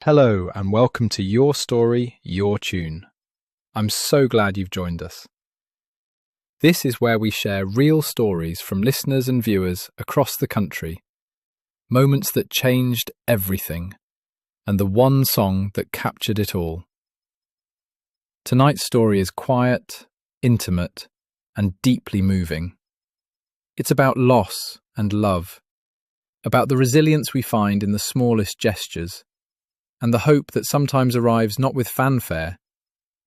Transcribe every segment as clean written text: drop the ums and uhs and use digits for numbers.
Hello, and welcome to Your Story, Your Tune. I'm so glad you've joined us. This is where we share real stories from listeners and viewers across the country, moments that changed everything, and the one song that captured it all. Tonight's story is quiet, intimate, and deeply moving. It's about loss and love, about the resilience we find in the smallest gestures, and the hope that sometimes arrives not with fanfare,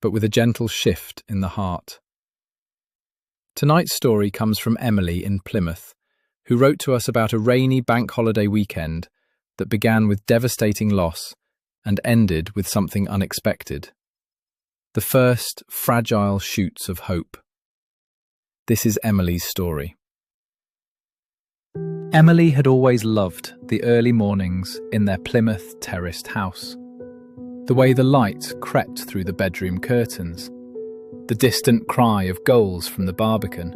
but with a gentle shift in the heart. Tonight's story comes from Emily in Plymouth, who wrote to us about a rainy bank holiday weekend that began with devastating loss and ended with something unexpected. The first fragile shoots of hope. This is Emily's story. Emily had always loved the early mornings in their Plymouth terraced house. The way the light crept through the bedroom curtains, the distant cry of gulls from the barbican,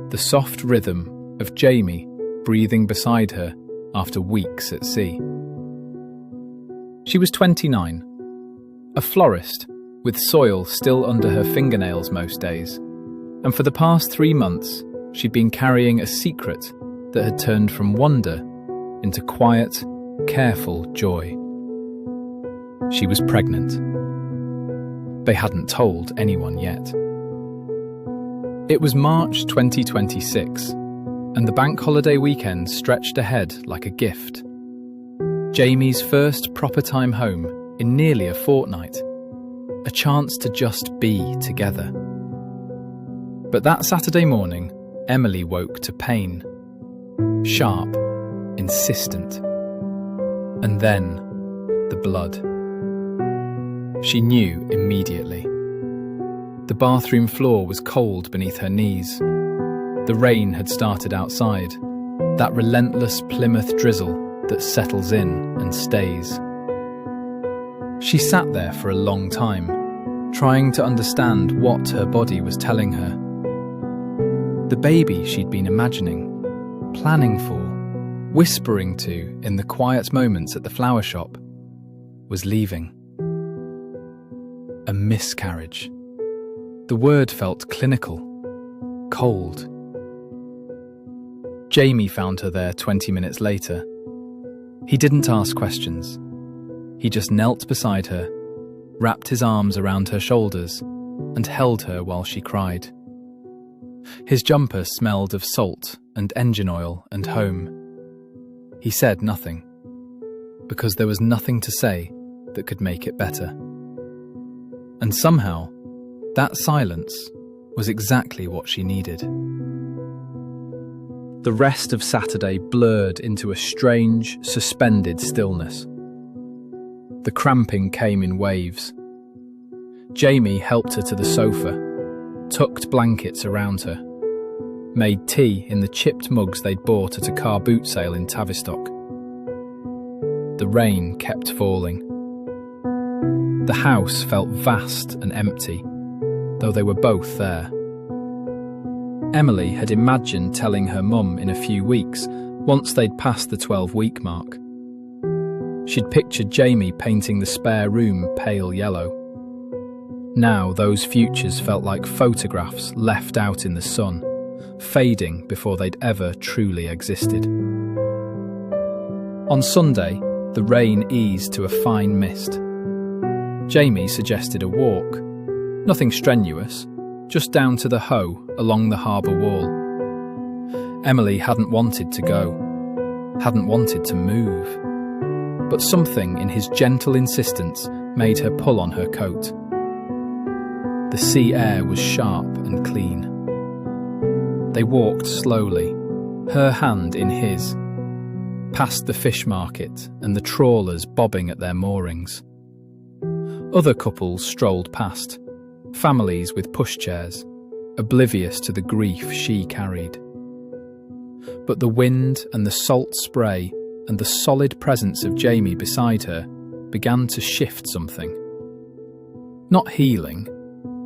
the soft rhythm of Jamie breathing beside her after weeks at sea. She was 29, a florist with soil still under her fingernails most days, and for the past 3 months she'd been carrying a secret that had turned from wonder into quiet, careful joy. She was pregnant. They hadn't told anyone yet. It was March 2026, and the bank holiday weekend stretched ahead like a gift. Jamie's first proper time home in nearly a fortnight, a chance to just be together. But that Saturday morning, Emily woke to pain. Sharp, insistent, and then the blood. She knew immediately. The bathroom floor was cold beneath her knees. The rain had started outside, that relentless Plymouth drizzle that settles in and stays. She sat there for a long time, trying to understand what her body was telling her. The baby she'd been imagining, planning for, whispering to in the quiet moments at the flower shop, was leaving. A miscarriage. The word felt clinical, cold. Jamie found her there 20 minutes later. He didn't ask questions. He just knelt beside her, wrapped his arms around her shoulders, and held her while she cried. His jumper smelled of salt and engine oil and home. He said nothing, because there was nothing to say that could make it better. And somehow, that silence was exactly what she needed. The rest of Saturday blurred into a strange, suspended stillness. The cramping came in waves. Jamie helped her to the sofa, tucked blankets around her, made tea in the chipped mugs they'd bought at a car boot sale in Tavistock. The rain kept falling. The house felt vast and empty, though they were both there. Emily had imagined telling her mum in a few weeks, once they'd passed the 12-week mark. She'd pictured Jamie painting the spare room pale yellow. Now those futures felt like photographs left out in the sun, fading before they'd ever truly existed. On Sunday, the rain eased to a fine mist. Jamie suggested a walk. Nothing strenuous, just down to the Hoe along the harbour wall. Emily hadn't wanted to go, hadn't wanted to move. But something in his gentle insistence made her pull on her coat. The sea air was sharp and clean. They walked slowly, her hand in his, past the fish market and the trawlers bobbing at their moorings. Other couples strolled past, families with pushchairs, oblivious to the grief she carried. But the wind and the salt spray and the solid presence of Jamie beside her began to shift something. Not healing,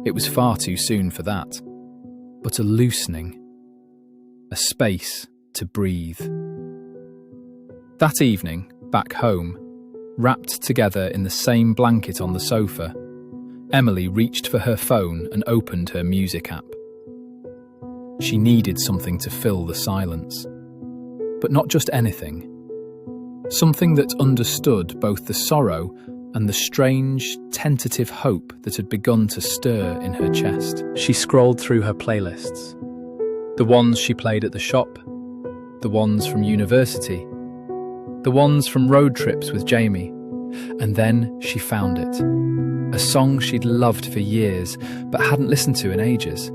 it was far too soon for that, but a loosening, a space to breathe. That evening, back home, Wrapped together in the same blanket on the sofa, Emily reached for her phone and opened her music app. She needed something to fill the silence. But not just anything. Something that understood both the sorrow and the strange, tentative hope that had begun to stir in her chest. She scrolled through her playlists. The ones she played at the shop, the ones from university, the ones from road trips with Jamie. And then she found it. A song she'd loved for years, but hadn't listened to in ages.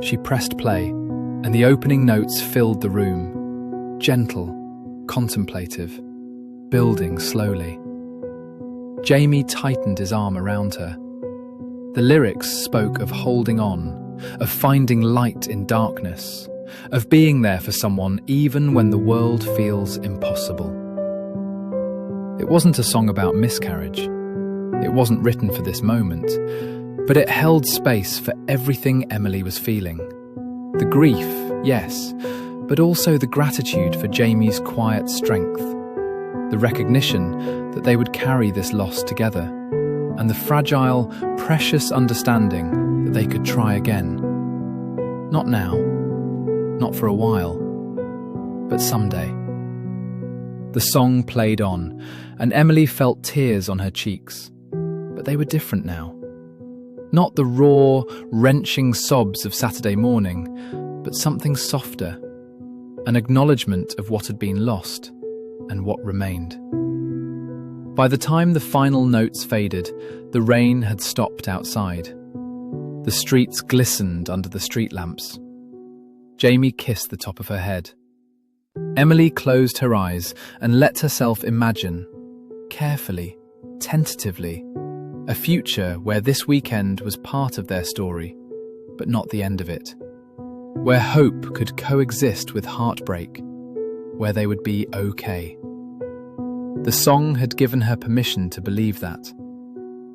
She pressed play, and the opening notes filled the room. Gentle, contemplative, building slowly. Jamie tightened his arm around her. The lyrics spoke of holding on, of finding light in darkness, of being there for someone even when the world feels impossible. It wasn't a song about miscarriage. It wasn't written for this moment, but it held space for everything Emily was feeling. The grief, yes, but also the gratitude for Jamie's quiet strength, the recognition that they would carry this loss together, and the fragile, precious understanding that they could try again. Not now, not for a while, but someday. The song played on, and Emily felt tears on her cheeks, but they were different now. Not the raw, wrenching sobs of Saturday morning, but something softer, an acknowledgement of what had been lost and what remained. By the time the final notes faded, the rain had stopped outside. The streets glistened under the street lamps. Jamie kissed the top of her head. Emily closed her eyes and let herself imagine, carefully, tentatively, a future where this weekend was part of their story, but not the end of it. Where hope could coexist with heartbreak, where they would be okay. The song had given her permission to believe that.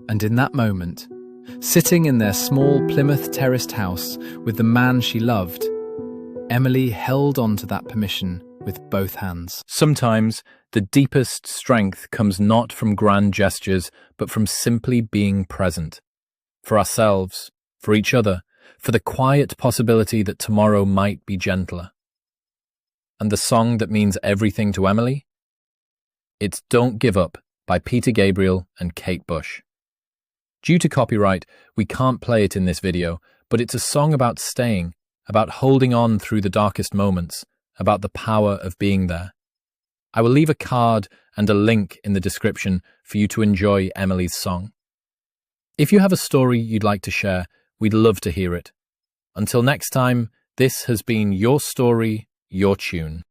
And in that moment, sitting in their small Plymouth terraced house with the man she loved, Emily held on to that permission with both hands. Sometimes the deepest strength comes not from grand gestures, but from simply being present. For ourselves, for each other, for the quiet possibility that tomorrow might be gentler. And the song that means everything to Emily? It's Don't Give Up by Peter Gabriel and Kate Bush. Due to copyright, we can't play it in this video, but it's a song about staying, about holding on through the darkest moments, about the power of being there. I will leave a card and a link in the description for you to enjoy Emily's song. If you have a story you'd like to share, we'd love to hear it. Until next time, this has been Your Story, Your Tune.